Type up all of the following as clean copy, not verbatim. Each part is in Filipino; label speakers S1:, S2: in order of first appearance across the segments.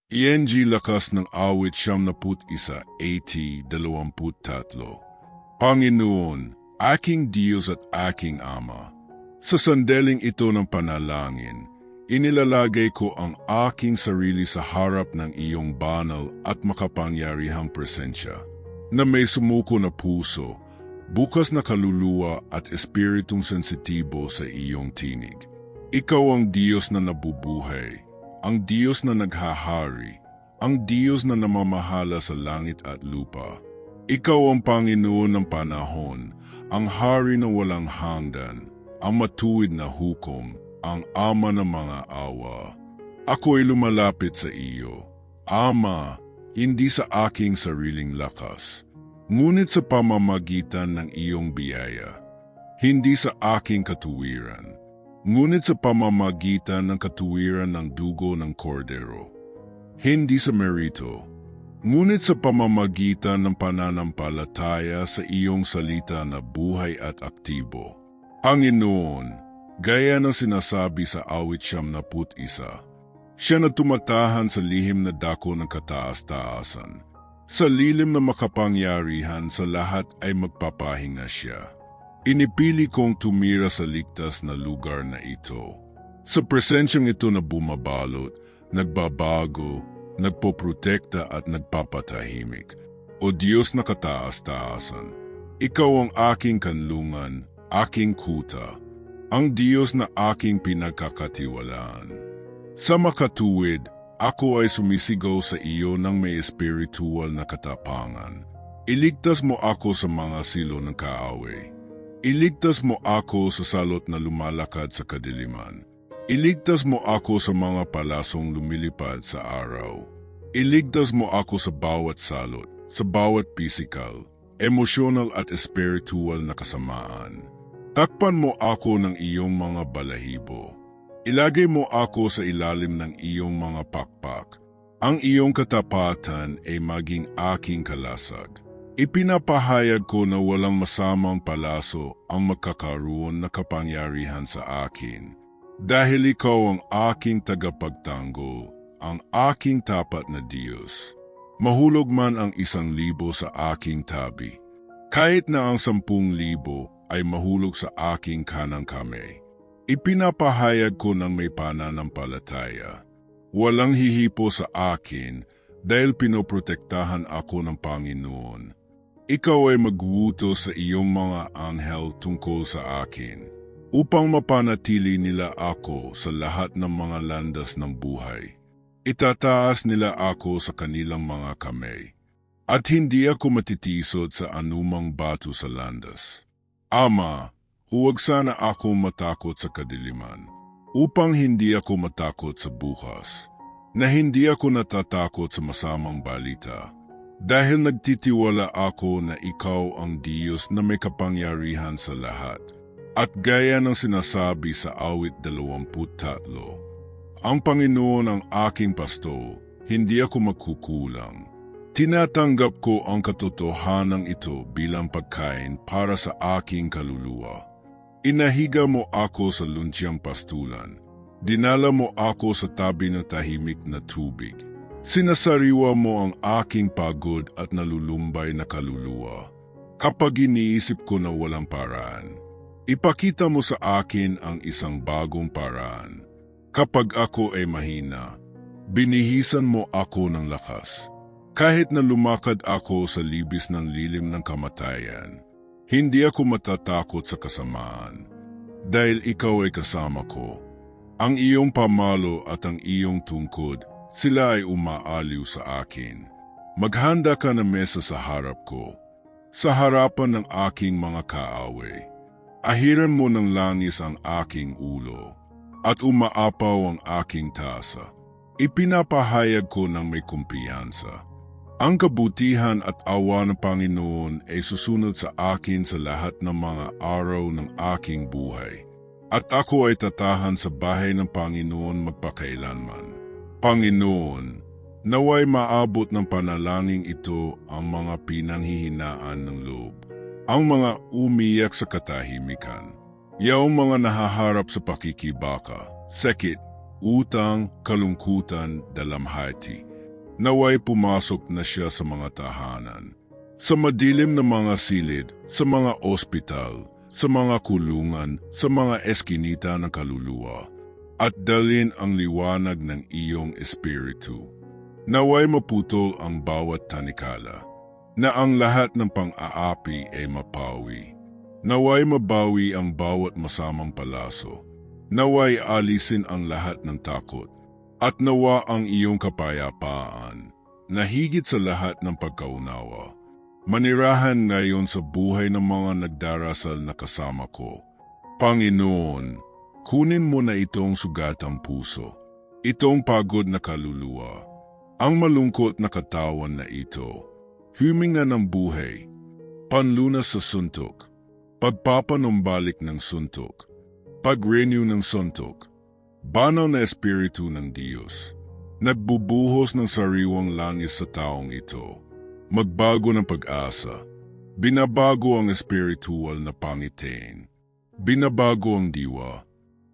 S1: ENG lakas ng awit 71, 23. Panginoon, aking Diyos at aking Ama, sa sandaling ito ng panalangin, inilalagay ko ang aking sarili sa harap ng iyong banal at makapangyarihang presensya, na may sumuko na puso, bukas na kaluluwa at espiritong sensitibo sa iyong tinig. Ikaw ang Diyos na nabubuhay, ang Diyos na naghahari, ang Diyos na namamahala sa langit at lupa. Ikaw ang Panginoon ng panahon, ang hari na walang hanggan, ang matuwid na hukom, ang Ama ng mga awa. Ako'y lumalapit sa iyo, Ama, hindi sa aking sariling lakas, ngunit sa pamamagitan ng iyong biyaya, hindi sa aking katuwiran, ngunit sa pamamagitan ng katuwiran ng dugo ng kordero, hindi sa merito, ngunit sa pamamagitan ng pananampalataya sa iyong salita na buhay at aktibo. Panginoon, gaya ng sinasabi sa awit 71, siya na tumatahan sa lihim na dako ng kataas-taasan, sa lilim na makapangyarihan sa lahat ay magpapahinga siya. Inipili kong tumira sa ligtas na lugar na ito. Sa presensyang ito na bumabalot, nagbabago, nagpoprotekta at nagpapatahimik. O Diyos na kataas-taasan, ikaw ang aking kanlungan, aking kuta, ang Diyos na aking pinagkakatiwalaan. Sa makatuwid, ako ay sumisigaw sa iyo ng may espiritual na katapangan. Iligtas mo ako sa mga silo ng kaaway. Iligtas mo ako sa salot na lumalakad sa kadiliman. Iligtas mo ako sa mga palasong lumilipad sa araw. Iligtas mo ako sa bawat salot, sa bawat physical, emotional at spiritual na kasamaan. Takpan mo ako ng iyong mga balahibo. Ilagay mo ako sa ilalim ng iyong mga pakpak. Ang iyong katapatan ay maging aking kalasag. Ipinapahayag ko na walang masamang palaso ang magkakaroon na kapangyarihan sa akin. Dahil ikaw ang aking tagapagtanggol, ang aking tapat na Diyos. Mahulog man ang 1,000 sa aking tabi, kahit na ang 10,000 ay mahulog sa aking kanang kamay. Ipinapahayag ko ng may pananampalataya. Walang hihipo sa akin dahil pinoprotektahan ako ng Panginoon. Ikaw ay magwuto sa iyong mga anghel tungkol sa akin, upang mapanatili nila ako sa lahat ng mga landas ng buhay. Itataas nila ako sa kanilang mga kamay, at hindi ako matitisod sa anumang bato sa landas. Ama, huwag sana ako matakot sa kadiliman, upang hindi ako matakot sa bukas, na hindi ako natatakot sa masamang balita. Dahil nagtitiwala ako na ikaw ang Diyos na may kapangyarihan sa lahat. At gaya ng sinasabi sa awit 23, ang Panginoon ang aking pasto, hindi ako magkukulang. Tinatanggap ko ang katotohanan ito bilang pagkain para sa aking kaluluwa. Inahiga mo ako sa luntiang pastulan. Dinala mo ako sa tabi ng tahimik na tubig. Sinasariwa mo ang aking pagod at nalulumbay na kaluluwa. Kapag iniisip ko na walang paraan, ipakita mo sa akin ang isang bagong paraan. Kapag ako ay mahina, binihisan mo ako ng lakas. Kahit na lumakad ako sa libis ng lilim ng kamatayan, hindi ako matatakot sa kasamaan, dahil ikaw ay kasama ko. Ang iyong pamalo at ang iyong tungkod, sila ay umaaliw sa akin. Maghanda ka ng mesa sa harap ko, sa harapan ng aking mga kaaway. Ahiran mo ng langis ang aking ulo, at umaapaw ang aking tasa. Ipinapahayag ko ng may kumpiyansa. Ang kabutihan at awa ng Panginoon ay susunod sa akin sa lahat ng mga araw ng aking buhay. At ako ay tatahan sa bahay ng Panginoon magpakailanman. Panginoon, naway maabot ng panalangin ito ang mga pinanghihinaan ng loob, ang mga umiyak sa katahimikan, yaong mga nahaharap sa pakikibaka, sakit, utang, kalungkutan, dalamhati, Naway pumasok na siya sa mga tahanan, sa madilim na mga silid, sa mga ospital, sa mga kulungan, sa mga eskinita ng kaluluwa, at dalhin ang liwanag ng iyong espiritu. Naway maputol ang bawat tanikala, na ang lahat ng pang-aapi ay mapawi. Naway mabawi ang bawat masamang palaso. Naway alisin ang lahat ng takot. At nawa ang iyong kapayapaan, na higit sa lahat ng pagkaunawa, manirahan ngayon sa buhay ng mga nagdarasal na kasama ko. Panginoon, kunin mo na itong sugatang puso, itong pagod na kaluluwa, ang malungkot na katawan na ito, huminga ng buhay, panlunas sa suntok, pagpapanumbalik ng suntok, pag-renew ng suntok, banal na espiritu ng Diyos, nagbubuhos ng sariwang langis sa taong ito, magbago ng pag-asa, binabago ang espiritual na pangitain, binabago ang diwa,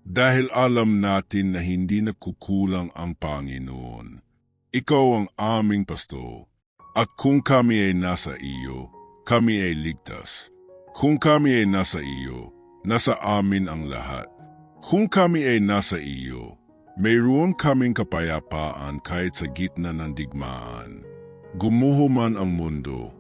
S1: dahil alam natin na hindi nagkukulang ang Panginoon. Ikaw ang aming pasto, at kung kami ay nasa iyo, kami ay ligtas. Kung kami ay nasa iyo, nasa amin ang lahat. Kung kami ay nasa iyo, mayroon kaming kapayapaan kahit sa gitna ng digmaan. Gumuho man ang mundo,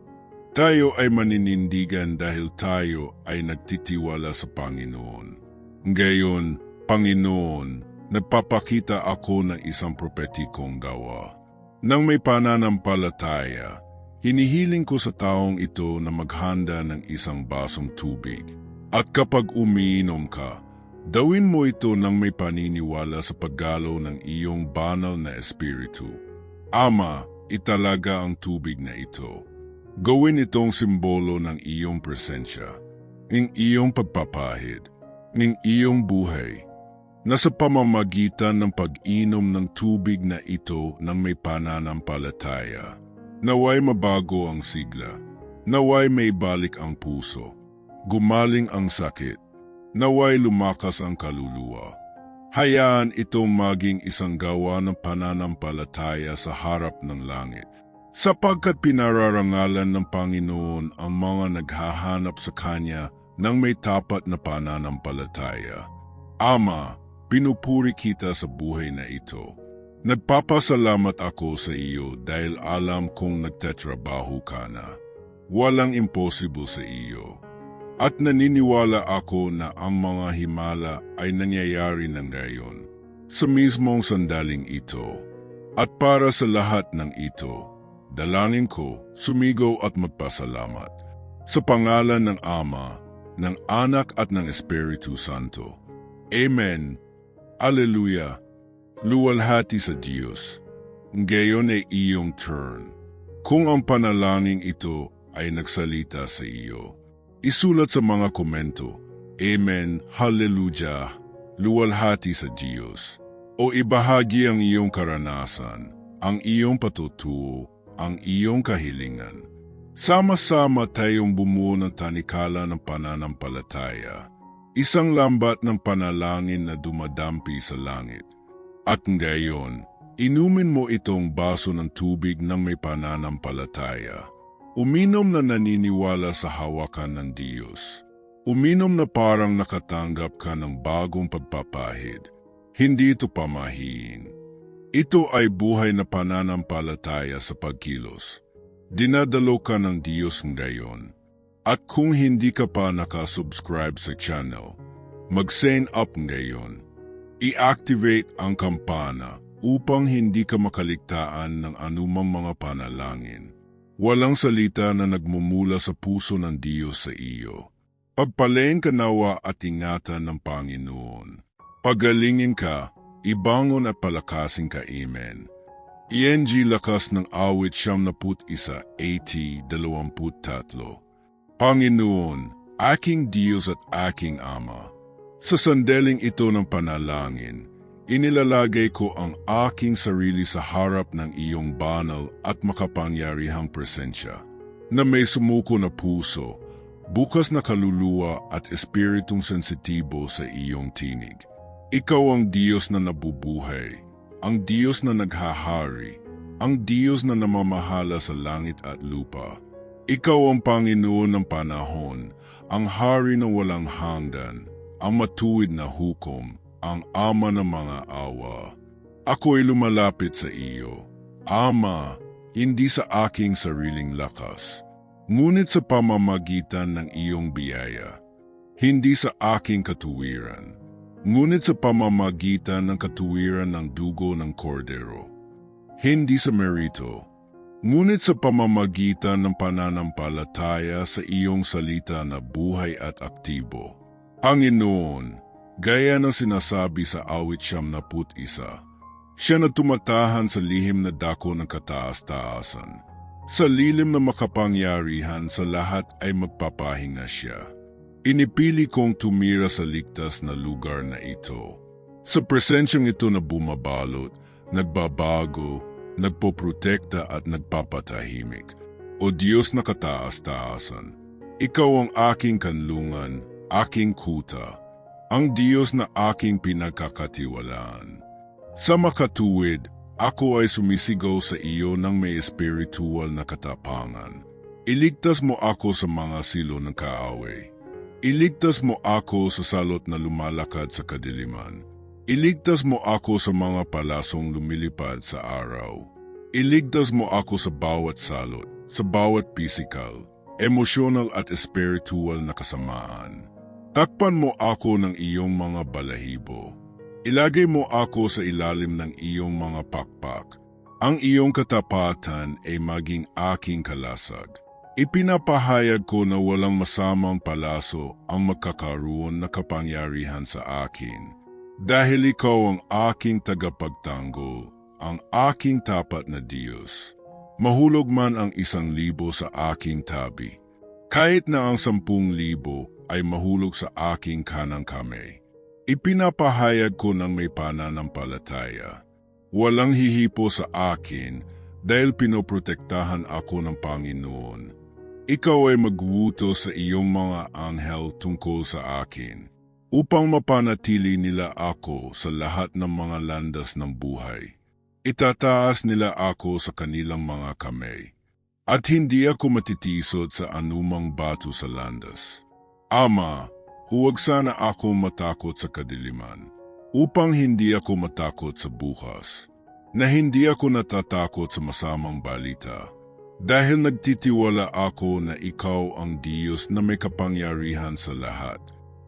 S1: tayo ay maninindigan dahil tayo ay nagtitiwala sa Panginoon. Ngayon, Panginoon, nagpapakita ako ng isang propetikong gawa. Nang may pananampalataya, hinihiling ko sa taong ito na maghanda ng isang basong tubig. At kapag umiinom ka, dawin mo ito nang may paniniwala sa paggalaw ng iyong banal na espiritu. Ama, italaga ang tubig na ito. Gawin itong simbolo ng iyong presensya, ng iyong pagpapahid, ng iyong buhay, na sa pamamagitan ng pag-inom ng tubig na ito ng may pananampalataya. Naway mabago ang sigla, naway may balik ang puso, gumaling ang sakit, naway lumakas ang kaluluwa. Hayaan itong maging isang gawa ng pananampalataya sa harap ng langit, sapagkat pinararangalan ng Panginoon ang mga naghahanap sa Kanya ng may tapat na pananampalataya. Ama, pinupuri kita sa buhay na ito. Nagpapasalamat ako sa iyo dahil alam kong nagtatrabaho ka na. Walang impossible sa iyo. At naniniwala ako na ang mga himala ay nangyayari ng ngayon, sa mismong sandaling ito. At para sa lahat ng ito, dalangin ko, sumigaw at magpasalamat. Sa pangalan ng Ama, ng Anak at ng Espiritu Santo. Amen. Alleluia. Luwalhati sa Diyos. Ngayon ay iyong turn. Kung ang panalangin ito ay nagsalita sa iyo, isulat sa mga komento, Amen, Hallelujah, luwalhati sa Diyos. O ibahagi ang iyong karanasan, ang iyong patutuo, ang iyong kahilingan. Sama-sama tayong bumuo ng tanikala ng pananampalataya, isang lambat ng panalangin na dumadampi sa langit. At ngayon, inumin mo itong baso ng tubig ng may pananampalataya. Uminom na naniniwala sa hawakan ng Diyos. Uminom na parang nakatanggap ka ng bagong pagpapahid. Hindi ito pamahiin. Ito ay buhay na pananampalataya sa pagkilos. Dinadalo ka ng Diyos ngayon. At kung hindi ka pa nakasubscribe sa channel, mag-sign up ngayon. I-activate ang kampana upang hindi ka makaligtaan ng anumang mga panalangin. Walang salita na nagmumula sa puso ng Diyos sa iyo. Pagpalain ka nawa at ingatan ng Panginoon. Pagalingin ka, ibangon at palakasin ka. Amen. ENG Lakas ng Awit 71, 80-23. Panginoon, aking Diyos at aking Ama, sa sandaling ito ng panalangin, inilalagay ko ang aking sarili sa harap ng iyong banal at makapangyarihang presensya, na may sumuko na puso, bukas na kaluluwa at espiritong sensitibo sa iyong tinig. Ikaw ang Diyos na nabubuhay, ang Diyos na naghahari, ang Diyos na namamahala sa langit at lupa. Ikaw ang Panginoon ng panahon, ang Hari na walang hanggan, ang matuwid na hukom, ang Ama ng mga awa. Ako'y lumalapit sa iyo, Ama, hindi sa aking sariling lakas, ngunit sa pamamagitan ng iyong biyaya. Hindi sa aking katuwiran, ngunit sa pamamagitan ng katuwiran ng dugo ng kordero. Hindi sa merito, ngunit sa pamamagitan ng pananampalataya sa iyong salita na buhay at aktibo. Panginoon, gaya ng sinasabi sa awit 71, siya na tumatahan sa lihim na dako ng kataas-taasan. Sa lilim na makapangyarihan sa lahat ay magpapahinga siya. Inipili kong tumira sa ligtas na lugar na ito. Sa presensyang ito na bumabalot, nagbabago, nagpoprotekta at nagpapatahimik. O Diyos na kataas-taasan, ikaw ang aking kanlungan, aking kuta, ang Diyos na aking pinagkakatiwalaan. Sa makatuwid, ako ay sumisigaw sa iyo ng may espiritual na katapangan. Iligtas mo ako sa mga silo ng kaaway. Iligtas mo ako sa salot na lumalakad sa kadiliman. Iligtas mo ako sa mga palasong lumilipad sa araw. Iligtas mo ako sa bawat salot, sa bawat pisikal, emosyonal at espiritual na kasamaan. Takpan mo ako ng iyong mga balahibo. Ilagay mo ako sa ilalim ng iyong mga pakpak. Ang iyong katapatan ay maging aking kalasag. Ipinapahayag ko na walang masamang palaso ang magkakaroon na kapangyarihan sa akin. Dahil ikaw ang aking tagapagtanggol, ang aking tapat na Diyos. Mahulog man ang 1,000 sa aking tabi, kahit na ang 10,000 ay mahulog sa aking kanang kamay. Ipinapahayag ko ng may pananampalataya. Walang hihipo sa akin dahil pinoprotektahan ako ng Panginoon. Ikaw ay magwutos sa iyong mga anghel tungkol sa akin, upang mapanatili nila ako sa lahat ng mga landas ng buhay. Itataas nila ako sa kanilang mga kamay, at hindi ako matitisod sa anumang bato sa landas. Ama, huwag sana ako matakot sa kadiliman, upang hindi ako matakot sa bukas, na hindi ako natatakot sa masamang balita, dahil nagtitiwala ako na ikaw ang Diyos na may kapangyarihan sa lahat.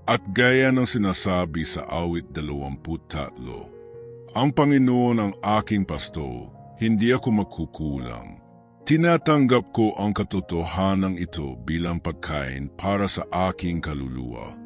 S1: At gaya ng sinasabi sa awit 23, ang Panginoon ang aking pasto, hindi ako magkukulang. Tinatanggap ko ang katotohanan ito bilang pagkain para sa aking kaluluwa.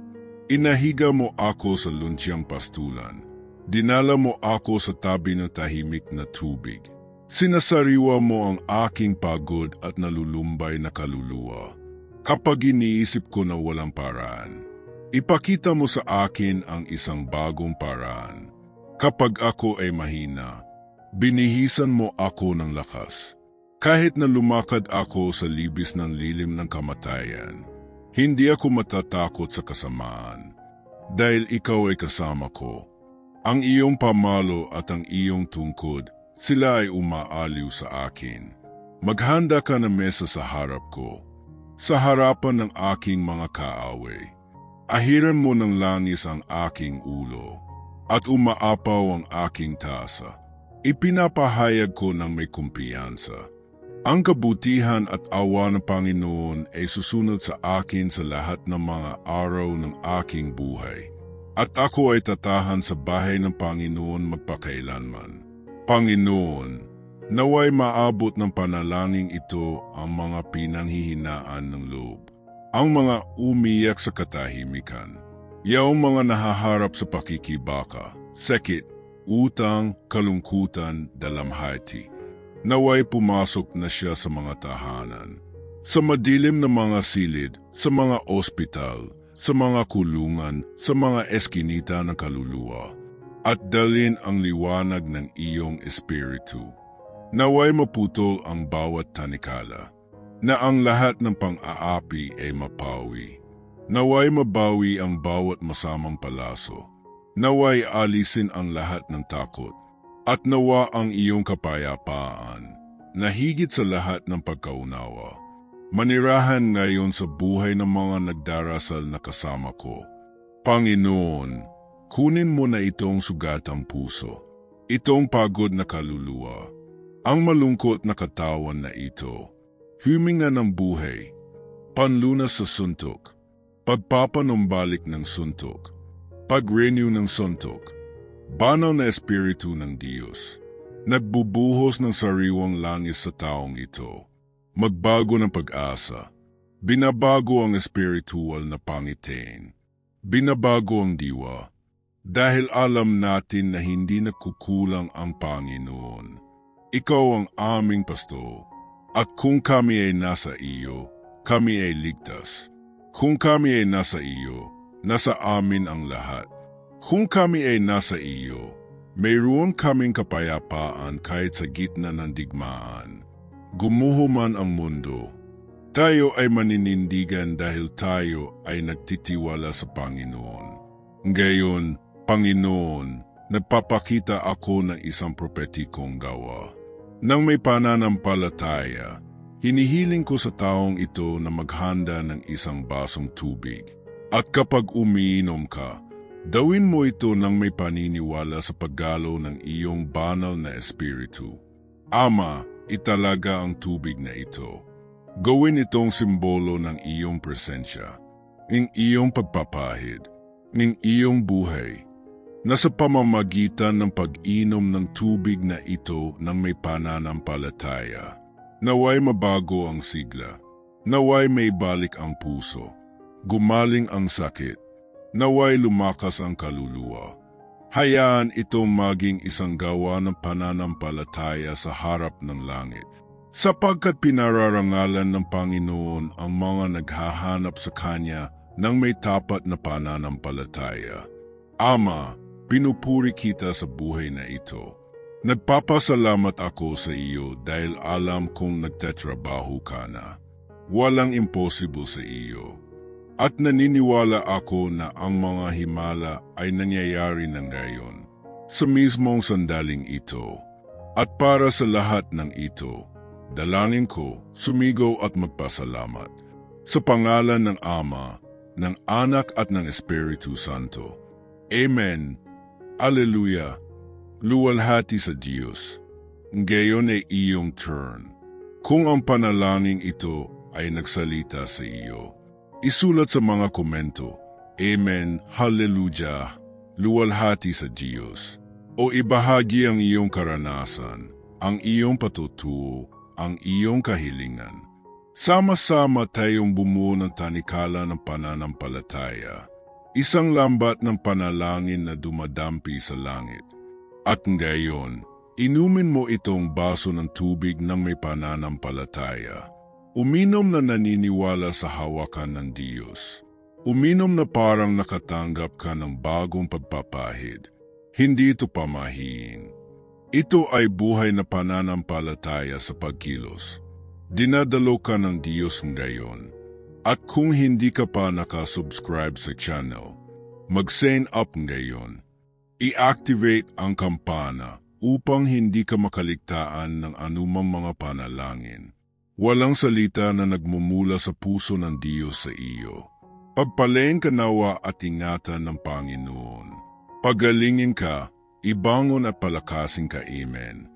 S1: Inahiga mo ako sa luntiang pastulan. Dinala mo ako sa tabi ng tahimik na tubig. Sinasariwa mo ang aking pagod at nalulumbay na kaluluwa. Kapag iniisip ko na walang paraan, ipakita mo sa akin ang isang bagong paraan. Kapag ako ay mahina, binihisan mo ako ng lakas. Kahit na lumakad ako sa libis ng lilim ng kamatayan, hindi ako matatakot sa kasamaan, dahil ikaw ay kasama ko. Ang iyong pamalo at ang iyong tungkod, sila ay umaaliw sa akin. Maghanda ka ng mesa sa harap ko, sa harapan ng aking mga kaaway. Ahiran mo ng langis ang aking ulo, at umaapaw ang aking tasa. Ipinapahayag ko ng may kumpiyansa. Ang kabutihan at awa ng Panginoon ay susunod sa akin sa lahat ng mga araw ng aking buhay. At ako ay tatahan sa bahay ng Panginoon magpakailanman. Panginoon, naway maabot ng panalangin ito ang mga pinanghihinaan ng loob, ang mga umiyak sa katahimikan, yaong mga nahaharap sa pakikibaka, sakit, utang, kalungkutan, dalamhati. Naway pumasok na siya sa mga tahanan, sa madilim na mga silid, sa mga ospital, sa mga kulungan, sa mga eskinita ng kaluluwa, at dalin ang liwanag ng iyong espiritu. Naway maputol ang bawat tanikala, na ang lahat ng pang-aapi ay mapawi. Naway mabawi ang bawat masamang palaso. Naway alisin ang lahat ng takot, At nawa ang iyong kapayapaan, na higit sa lahat ng pagkaunawa, manirahan ngayon sa buhay ng mga nagdarasal na kasama ko. Panginoon, kunin mo na itong sugatang puso, itong pagod na kaluluwa, ang malungkot na katawan na ito, huminga ng buhay, panlunas sa suntok, pagpapanumbalik ng suntok, pag-renew ng suntok, banal na espiritu ng Diyos, nagbubuhos ng sariwang langis sa taong ito, magbago ng pag-asa, binabago ang espiritual na pangitain, binabago ang diwa, dahil alam natin na hindi nagkukulang ang Panginoon. Ikaw ang aming pasto, at kung kami ay nasa iyo, kami ay ligtas. Kung kami ay nasa iyo, nasa amin ang lahat. Kung kami ay nasa iyo, mayroon kaming kapayapaan kahit sa gitna ng digmaan. Gumuho man ang mundo, tayo ay maninindigan dahil tayo ay nagtitiwala sa Panginoon. Ngayon, Panginoon, nagpapakita ako ng isang propetikong gawa. Nang may pananampalataya, hinihiling ko sa taong ito na maghanda ng isang basong tubig. At kapag umiinom ka, dawin mo ito nang may paniniwala sa paggalaw ng iyong banal na espiritu. Ama, italaga ang tubig na ito. Gawin itong simbolo ng iyong presensya, ng iyong pagpapahid, ng iyong buhay, na sa pamamagitan ng pag-inom ng tubig na ito ng may pananampalataya, naway mabago ang sigla, naway may balik ang puso, gumaling ang sakit, naway lumakas ang kaluluwa. Hayaan itong maging isang gawa ng pananampalataya sa harap ng langit, sapagkat pinararangalan ng Panginoon ang mga naghahanap sa Kanya ng may tapat na pananampalataya. Ama, pinupuri kita sa buhay na ito. Nagpapasalamat ako sa iyo dahil alam kong nagtatrabaho ka na. Walang impossible sa iyo. At naniniwala ako na ang mga himala ay nangyayari na ngayon sa mismong sandaling ito. At para sa lahat ng ito, dalangin ko, sumigaw at magpasalamat. Sa pangalan ng Ama, ng Anak at ng Espiritu Santo. Amen. Alleluia. Luwalhati sa Diyos. Ngayon ay iyong turn. Kung ang panalangin ito ay nagsalita sa iyo, isulat sa mga komento, Amen, Hallelujah, luwalhati sa Diyos. O ibahagi ang iyong karanasan, ang iyong patutuo, ang iyong kahilingan. Sama-sama tayong bumuo ng tanikala ng pananampalataya, isang lambat ng panalangin na dumadampi sa langit. At ngayon, inumin mo itong baso ng tubig ng may pananampalataya. Uminom na naniniwala sa hawakan ng Diyos. Uminom na parang nakatanggap ka ng bagong pagpapahid. Hindi ito pamahiin. Ito ay buhay na pananampalataya sa pagkilos. Dinadalo ka ng Diyos ngayon. At kung hindi ka pa nakasubscribe sa channel, mag-sign up ngayon. I-activate ang kampana upang hindi ka makaligtaan ng anumang mga panalangin. Walang salita na nagmumula sa puso ng Diyos sa iyo. Pagpalain ka nawa at ingatan ng Panginoon. Pagalingin ka, ibangon at palakasin ka. Amen.